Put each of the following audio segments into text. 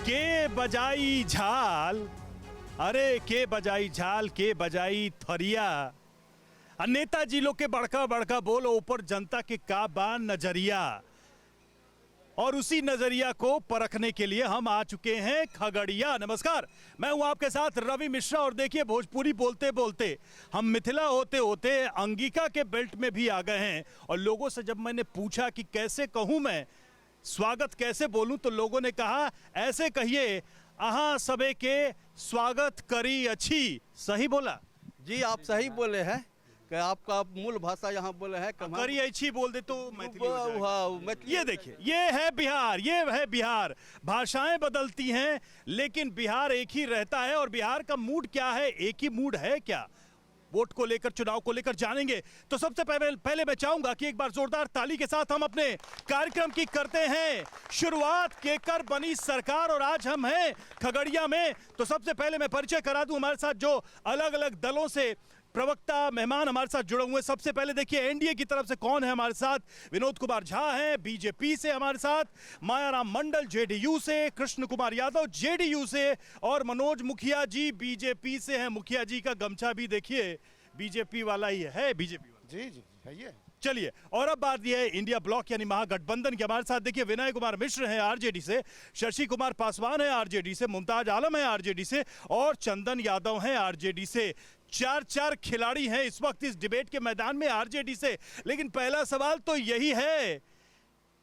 के बजाई झाल, अरे के बजाई झाल, के बजाई थरिया। नेताजी लोग के बड़का बड़का बोलो ऊपर जनता के का बा नजरिया, और उसी नजरिया को परखने के लिए हम आ चुके हैं खगड़िया। नमस्कार, मैं हूं आपके साथ रवि मिश्रा। और देखिए, भोजपुरी बोलते बोलते हम मिथिला होते होते अंगिका के बेल्ट में भी आ गए हैं। और लोगों से जब मैंने पूछा कि कैसे कहूं मैं स्वागत, कैसे बोलूं, तो लोगों ने कहा ऐसे कहिए, अहां सबे के स्वागत करी अच्छी। सही बोला जी, आप सही बोले हैं कि आपका मूल भाषा यहाँ बोले है करी अच्छी बोल दे तो मैथिली हो जाएगा। ये देखिए, ये है बिहार, ये है बिहार। भाषाएं बदलती हैं लेकिन बिहार एक ही रहता है। और बिहार का मूड क्या है, एक ही मूड है क्या, वोट को लेकर, चुनाव को लेकर जानेंगे। तो सबसे पहले मैं चाहूंगा कि एक बार जोरदार ताली के साथ हम अपने कार्यक्रम की करते हैं शुरुआत। केकर बनी सरकार, और आज हम हैं खगड़िया में। तो सबसे पहले मैं परिचय करा दूं हमारे साथ जो अलग अलग दलों से प्रवक्ता मेहमान हमारे साथ जुड़े हुए। सबसे पहले देखिए एनडीए की तरफ से कौन है हमारे साथ। विनोद कुमार झा हैं बीजेपी से हमारे साथ, मायाराम मंडल जेडीयू से, कृष्ण कुमार यादव जेडीयू से, और मनोज मुखिया जी बीजेपी से हैं। मुखिया जी का गमछा भी देखिए बीजेपी वाला ही है, बीजेपी वाला। जी जी है ये। चलिए, और अब बात यह है इंडिया ब्लॉक यानी महागठबंधन के। हमारे साथ देखिए विनय कुमार मिश्र हैं आरजेडी से, शशि कुमार पासवान है आरजेडी से, मुमताज आलम है आरजेडी से, और चंदन यादव हैं आरजेडी से। चार खिलाड़ी हैं इस वक्त इस डिबेट के मैदान में आरजेडी से। लेकिन पहला सवाल तो यही है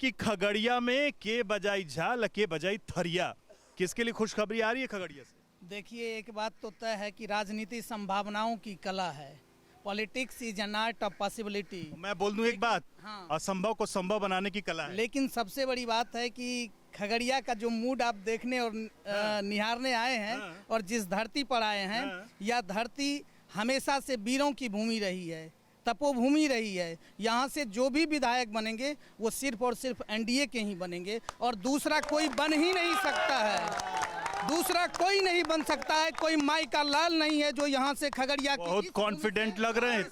कि खगड़िया में के बजाई झाल, के बजाई थरिया, किसके लिए खुशखबरी आ रही है खगड़िया से? देखिए, एक बात तो तय है कि राजनीति संभावनाओं की कला है। Politics is an art of possibility. मैं बोल दूं एक बात, हाँ। असंभव को संभव बनाने की कला है। लेकिन सबसे बड़ी बात है कि खगड़िया का जो मूड आप देखने और निहारने आए हैं, और जिस धरती पर आए हैं, यह धरती हमेशा से वीरों की भूमि रही है, तपोभूमि रही है। यहाँ से जो भी विधायक बनेंगे वो सिर्फ और सिर्फ एनडीए के ही बनेंगे, और दूसरा कोई बन ही नहीं सकता है। दूसरा कोई नहीं बन सकता है। कोई माई का लाल नहीं है जो यहाँ से खगड़िया की। बहुत कॉन्फिडेंट लग रहे हैं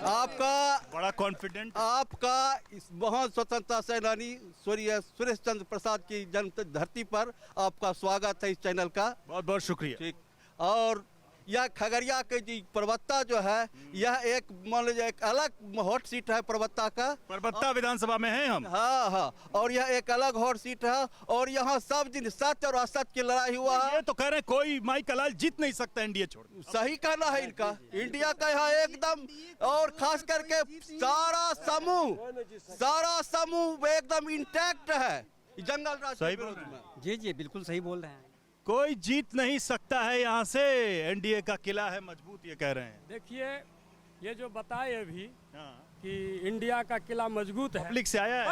आपका, बड़ा कॉन्फिडेंट। आपका इस महान स्वतंत्रता सेनानी स्वर्गीय सुरेश चंद्र प्रसाद की जन्म धरती पर आपका स्वागत है इस चैनल का। बहुत बहुत शुक्रिया। ठीक। और यह खगड़िया के जी परबत्ता जो है, यह एक मान लीजिए एक अलग हॉट सीट है परबत्ता का। परबत्ता विधानसभा में हैं हम। हाँ हाँ, और यह एक अलग हॉट सीट है। और यहाँ सब दिन सत्य और असत्य की लड़ाई हुआ है। ये तो कह रहे हैं कोई माई कलाल जीत नहीं सकता एनडीए छोड़। सही कहना है इनका। इंडिया का यहाँ एकदम, और खास करके सारा समूह एकदम इंटैक्ट है जंगल राज के विरोध में। जी जी बिल्कुल सही बोल रहे हैं। कोई जीत नहीं सकता है यहाँ से, एनडीए का किला है मजबूत, ये कह रहे हैं। देखिए, ये जो बताए अभी कि इंडिया का किला मजबूत है, पब्लिक से आया है।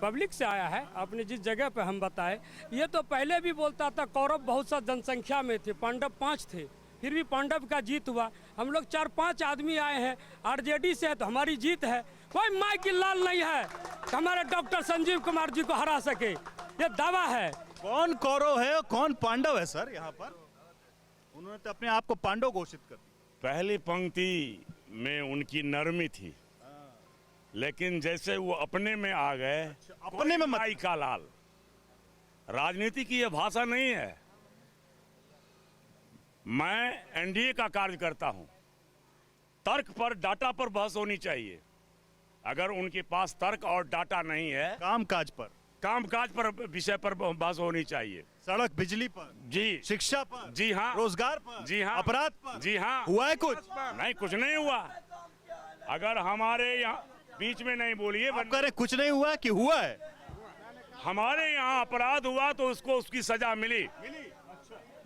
पब्लिक से आया है। अपने जिस जगह पे हम बताए, ये तो पहले भी बोलता था कौरव बहुत सा जनसंख्या में थे, पांडव 5 थे, फिर भी पांडव का जीत हुआ। हम लोग 4-5 आदमी आए हैं आरजेडी से, तो हमारी जीत है। कोई माई की लाल नहीं है कि हमारे डॉक्टर संजीव कुमार जी को हरा सके, ये दावा है। कौन कौरव है और कौन पांडव है सर यहाँ पर? उन्होंने तो अपने आप को पांडव घोषित कर दिया। पहली पंक्ति में उनकी नरमी थी, लेकिन जैसे वो अपने में आ गए, अपने में माई का लाल। राजनीति की यह भाषा नहीं है। मैं एनडीए का कार्य करता हूं। तर्क पर, डाटा पर बहस होनी चाहिए। अगर उनके पास तर्क और डाटा नहीं है, कामकाज पर विषय पर बहस होनी चाहिए। सड़क, बिजली पर, जी, शिक्षा पर, जी हाँ, रोजगार पर, जी हाँ, अपराध पर, जी हाँ। हुआ है कुछ? नहीं, कुछ नहीं हुआ। अगर हमारे यहाँ बीच में नहीं बोलिए, कुछ नहीं हुआ कि हुआ है? हमारे यहाँ अपराध हुआ तो उसको उसकी सजा मिली।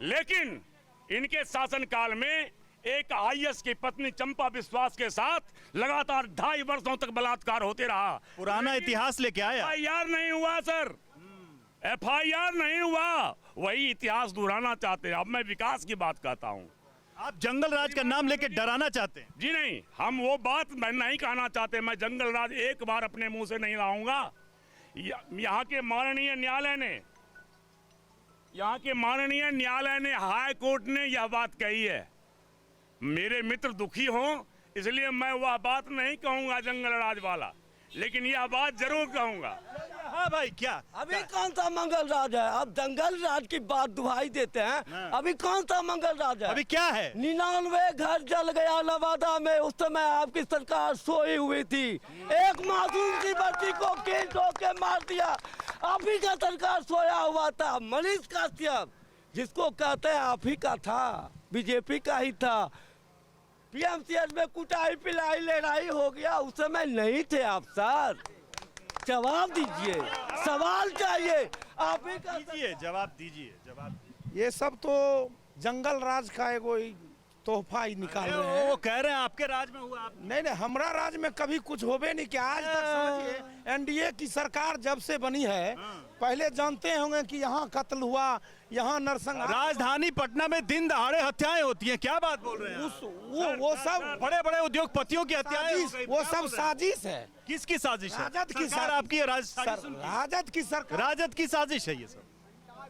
लेकिन इनके शासनकाल में एक आईएएस की पत्नी चंपा विश्वास के साथ लगातार 2.5 वर्षों तक बलात्कार होते रहा। पुराना इतिहास लेके आया। एफआईआर नहीं हुआ सर, एफआईआर नहीं हुआ। वही इतिहास दोहराना चाहते हैं। अब मैं विकास की बात कहता हूँ। आप जंगल राज का नाम लेके डराना चाहते हैं? जी नहीं, हम वो बात नहीं कहना चाहते। मैं जंगल राज एक बार अपने मुंह से नहीं लाऊंगा। यहाँ के माननीय न्यायालय ने, हाई कोर्ट ने यह बात कही है। मेरे मित्र दुखी हों इसलिए मैं वह बात नहीं कहूंगा जंगल राज वाला, लेकिन यह बात जरूर कहूंगा। हाँ भाई क्या अभी कौन सा मंगल राज है? अब जंगल राज की बात दुहाई देते हैं। अभी कौन सा मंगल राज है? अभी क्या है? 99 घर जल गया नवादा में, उस समय आपकी सरकार सोई हुई थी। एक मासूम सी बच्ची को कील ठोक के मार दिया, अभी का सरकार सोया हुआ था। मनीष कश्यप जिसको कहते हैं आप ही का था, बीजेपी का ही था। पीएमसीएच में कुटाई पिलाई लड़ाई हो गया, उस समय नहीं थे आप सर। जवाब दीजिए, सवाल चाहिए आप ही का। दीजिए जवाब दीजिए। ये सब तो जंगल राज का एगो तोहफा ही निकाल रहे हैं। वो कह रहे हैं आपके राज में हुआ। आप नहीं, हमरा राज में कभी कुछ होबे नहीं किया आज तक। समझिए एनडीए की सरकार जब से बनी है, पहले जानते होंगे कि यहाँ कत्ल हुआ, यहाँ नरसंहार। राजधानी पटना में दिन दहाड़े हत्याएं होती हैं, क्या बात बोल रहे हैं? वो सब बड़े बड़े उद्योगपतियों की हत्याएं हो गई। वो क्या सब बोल रहे हैं? साजिश है। किसकी साजिश है? राजद की सरकार साजिश। आपकी है, राजद की सरकार। राजद की साजिश है ये सब।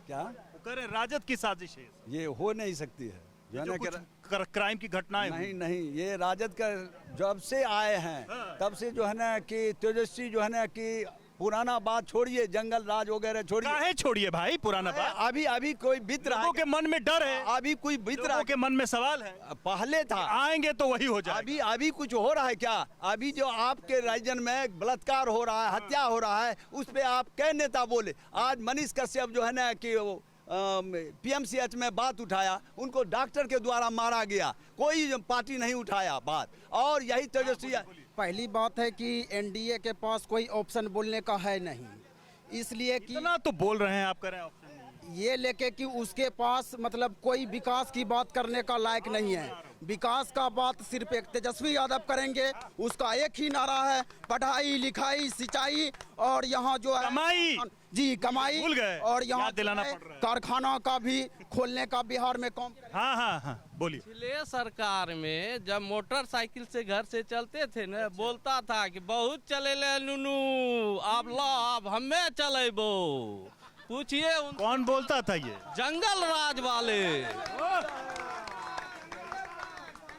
क्या वो कह रहे हैं राजद की साजिश है ये सब। ये हो नहीं सकती है जो है जो ना कुछ कि क्राइम की घटनाएं हुई। नहीं नहीं, ये राजद का जब से आए हैं तब से जो है ना कि तेजस्वी जो है ना कि पुराना बात छोड़िए, जंगल राज वगैरह छोड़िए। काहे छोड़िए भाई पुराना बात? अभी कोई बीत रहा लोगों के मन में डर है, अभी कोई बीत रहा लोगों के मन में सवाल है। पहले था, आएंगे तो वही हो जाएगा। अभी कुछ हो रहा है क्या? अभी जो आपके राज्य में बलात्कार हो रहा है, हत्या हो रहा है, उस पे आप कै नेता बोले? आज मनीष कश्यप जो है ना कि वो पीएमसीएच में बात उठाया, उनको डॉक्टर के द्वारा मारा गया, कोई पार्टी नहीं उठाया बात। और यही तेजस्वी पहली बात है कि एनडीए के पास कोई ऑप्शन बोलने का है नहीं, इसलिए कि इतना तो बोल रहे हैं आप, कह रहे हैं ऑप्शन नहीं। ये लेके कि उसके पास मतलब कोई विकास की बात करने का लायक नहीं है। विकास का बात सिर्फ एक तेजस्वी यादव करेंगे, उसका एक ही नारा है, पढ़ाई लिखाई सिंचाई और यहाँ जो है कमाई। जी कमाई। भूल गए, और यहाँ याद दिलाना जो है, पड़ रहा है। कारखाना का भी खोलने का बिहार में काम। हाँ बोलिए। पिछले सरकार में जब मोटरसाइकिल से घर से चलते थे ना, बोलता था कि बहुत चले ले नुनू, अब ला अब हमें चलेबो। पूछिए कौन बोलता था ये? जंगल राज वाले,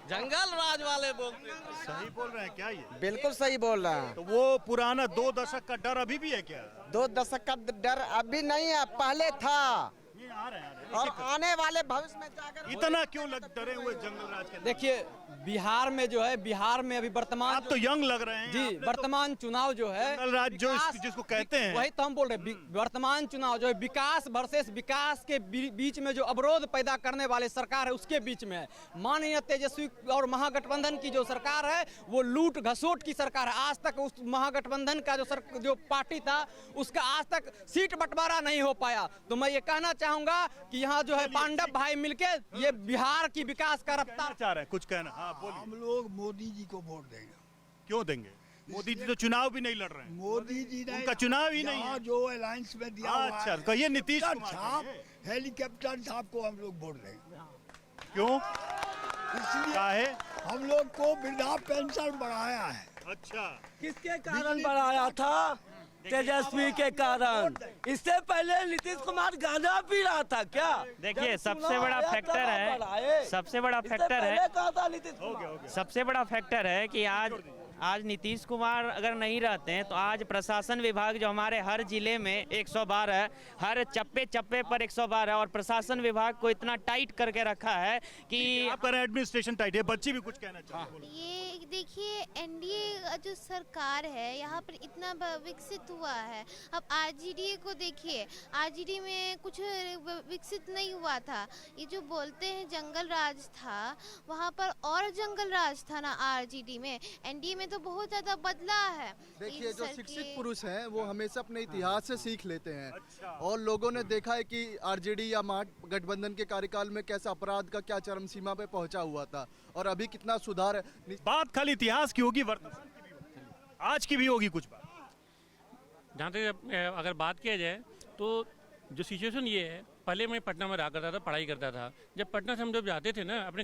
जंगल राज वाले बोलते थे। सही बोल रहे हैं क्या ये? बिल्कुल सही बोल रहे हैं। तो वो पुराना 2 दशक का डर अभी भी है क्या? 2 दशक का डर अभी नहीं है, पहले था ये आ रहे हैं। और आने वाले भविष्य में जाकर। इतना क्यों डरे हुए जंगल राज के? देखिए बिहार में जो है, बिहार में अभी वर्तमान आप तो यंग लग रहे हैं। जी आपने तो वर्तमान चुनाव जो है जंगल राज जो विकास- जिसको कहते हैं, वही तो हम बोल रहे हैं। वर्तमान चुनाव जो है विकास वर्सेस विकास के बीच में जो अवरोध पैदा करने वाले सरकार है, उसके बीच में है। माननीय तेजस्वी और महागठबंधन की जो सरकार है वो लूट घसोट की सरकार है। आज तक उस महागठबंधन का जो पार्टी था उसका आज तक सीट बंटवारा नहीं हो पाया। तो मैं ये कहना चाहूंगा कि यहाँ जो है पांडव भाई मिलके ये बिहार की विकास का रफ्तार चाह रहे हैं कुछ कहना। हाँ बोलिए। हम लोग मोदी जी को वोट देंगे। क्यों देंगे? मोदी जी तो चुनाव भी नहीं लड़ रहे हैं। मोदी जी ने उनका चुनाव ही नहीं है। यहाँ जो अलायंस में दिया हुआ अच्छा, है, कहिए नीतीश कैप्टन कुमार साहब, कहिए। हेलीकॉप्टर साहब को हम लोग वोट देंगे। क्यों? इसलिए काहे? हम लोग को वृद्धा पेंशन बढ़ाया है। अच्छा, किसके कारण बढ़ाया था? तेजस्वी के कारण। इससे पहले नीतीश कुमार गांजा पी रहा था क्या? देखिए जब सबसे चुनाव बड़ा आया फैक्टर तब है, बढ़ाए। सबसे बड़ा इससे फैक्टर है, पहले कहा था नीतीश कुमार। सबसे बड़ा फैक्टर है कि आज नीतीश कुमार अगर नहीं रहते हैं तो आज प्रशासन विभाग जो हमारे हर जिले में 112, हर चप्पे चप्पे पर 112 और प्रशासन विभाग को इतना टाइट करके रखा है कि आप कह रहे हैं एडमिनिस्ट्रेशन टाइट है। बच्ची भी कुछ कहना चाहती है। ये देखिए एनडीए जो सरकार है यहाँ पर इतना विकसित हुआ है। अब आरजेडी को देखिए, आरजेडी में कुछ विकसित नहीं हुआ था। ये जो बोलते हैं जंगल राज था, वहाँ पर और जंगल राज था ना आरजेडी में। एनडीए में तो बहुत ज्यादा बदला है। देखिए जो शिक्षित पुरुष हैं वो हमेशा अपने इतिहास से सीख लेते हैं। और लोगों ने देखा है कि आरजेडी या महागठबंधन के कार्यकाल में कैसा अपराध का क्या चरम सीमा पे पहुंचा हुआ था और अभी कितना सुधार है। बात खाली इतिहास की होगी, वर्तमान की भी होगी, आज की भी होगी कुछ बात। जहाँ तक अगर बात किया जाए तो जो सिचुएशन ये है, पहले मैं पटना में रहा करता था, पढ़ाई करता था। जब पटना से हम जब जाते थे ना, अपने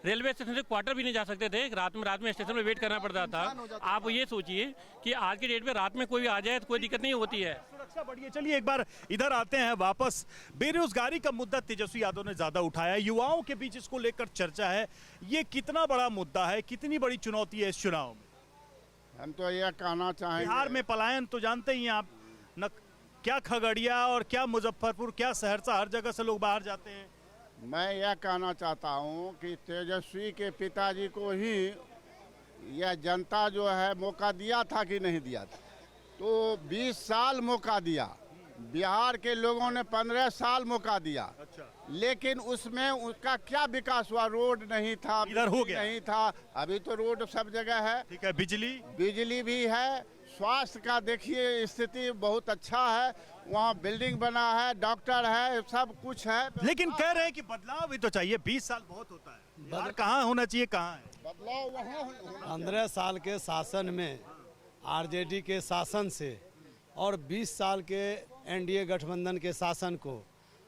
रेलवे स्टेशन से क्वार्टर भी नहीं जा सकते थे। रात में स्टेशन में वेट करना पड़ता था। आप ये सोचिए कि आज के डेट में रात में कोई आ जाए तो कोई दिक्कत नहीं होती है। सुरक्षा बढ़ी है। चलिए एक बार इधर आते हैं वापस। बेरोजगारी का मुद्दा तेजस्वी यादव ने ज्यादा उठाया, युवाओं के बीच इसको लेकर चर्चा है। ये कितना बड़ा मुद्दा है, कितनी बड़ी चुनौती है इस चुनाव में? हम तो यह कहना चाहेंगे, बिहार में पलायन तो जानते ही हैं आप, न क्या खगड़िया और क्या मुजफ्फरपुर, क्या सहरसा, हर जगह से लोग बाहर जाते हैं। मैं यह कहना चाहता हूं कि तेजस्वी के पिताजी को ही यह जनता जो है मौका दिया था कि नहीं दिया था। तो 20 साल मौका दिया, बिहार के लोगों ने 15 साल मौका दिया। अच्छा। लेकिन उसमें उसका क्या विकास हुआ? रोड नहीं था, इधर हो गया नहीं था, अभी तो रोड सब जगह है। ठीक है, बिजली भी है। स्वास्थ्य का देखिए स्थिति बहुत अच्छा है, वहाँ बिल्डिंग बना है, डॉक्टर है, सब कुछ है। लेकिन कह रहे हैं कि बदलाव भी तो चाहिए। 20 साल बहुत होता है, बिहार कहाँ होना चाहिए, कहाँ है बदलाव? वहाँ 15 साल के शासन में आरजेडी के शासन से और 20 साल के एनडीए गठबंधन के शासन को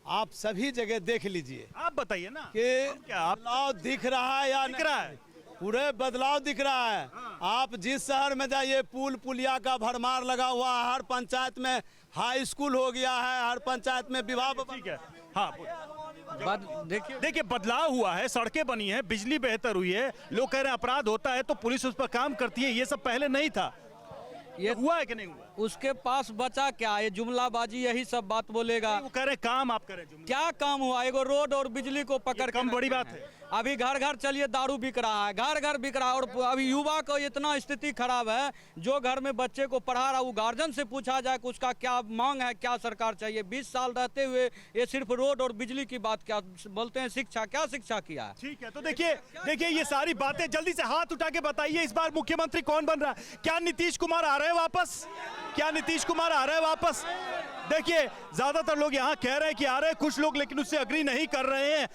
आप सभी जगह देख लीजिए। आप बताइए ना कि बदलाव दिख रहा है या दिख रहा है? पूरे बदलाव दिख रहा है। आप जिस शहर में जाइए पुल पुलिया का भरमार लगा हुआ है, हर पंचायत में हाई स्कूल हो गया है, हर पंचायत में विवाह। ठीक है, हाँ देखिए बदलाव हुआ है, सड़कें बनी है, बिजली बेहतर हुई है। लोग कह रहे हैं अपराध होता है तो पुलिस उस पर काम करती है, ये सब पहले नहीं था। ये हुआ है कि नहीं हुआ? उसके पास बचा क्या? ये जुमलाबाजी यही सब बात बोलेगा। वो कह रहे काम आप करें, क्या काम हुआ? एगो रोड और बिजली को पकड़ कम बड़ी बात है। अभी घर घर चलिए दारू बिक रहा है, घर घर बिक रहा है। और अभी युवा को इतना स्थिति खराब है, जो घर में बच्चे को पढ़ा रहा है वो गार्जियन से पूछा जाए कि उसका क्या मांग है, क्या सरकार चाहिए। 20 साल रहते हुए ये सिर्फ रोड और बिजली की बात, क्या बोलते हैं शिक्षा, क्या शिक्षा किया है? ठीक है, तो देखिए ये सारी बातें जल्दी से हाथ उठा के बताइए, इस बार मुख्यमंत्री कौन बन रहा है? क्या नीतीश कुमार आ रहे हैं वापस? क्या नीतीश कुमार आ रहे हैं वापस? देखिए ज्यादातर लोग यहाँ कह रहे हैं कि आ रहे हैं, कुछ लोग लेकिन उससे अग्री नहीं कर रहे हैं।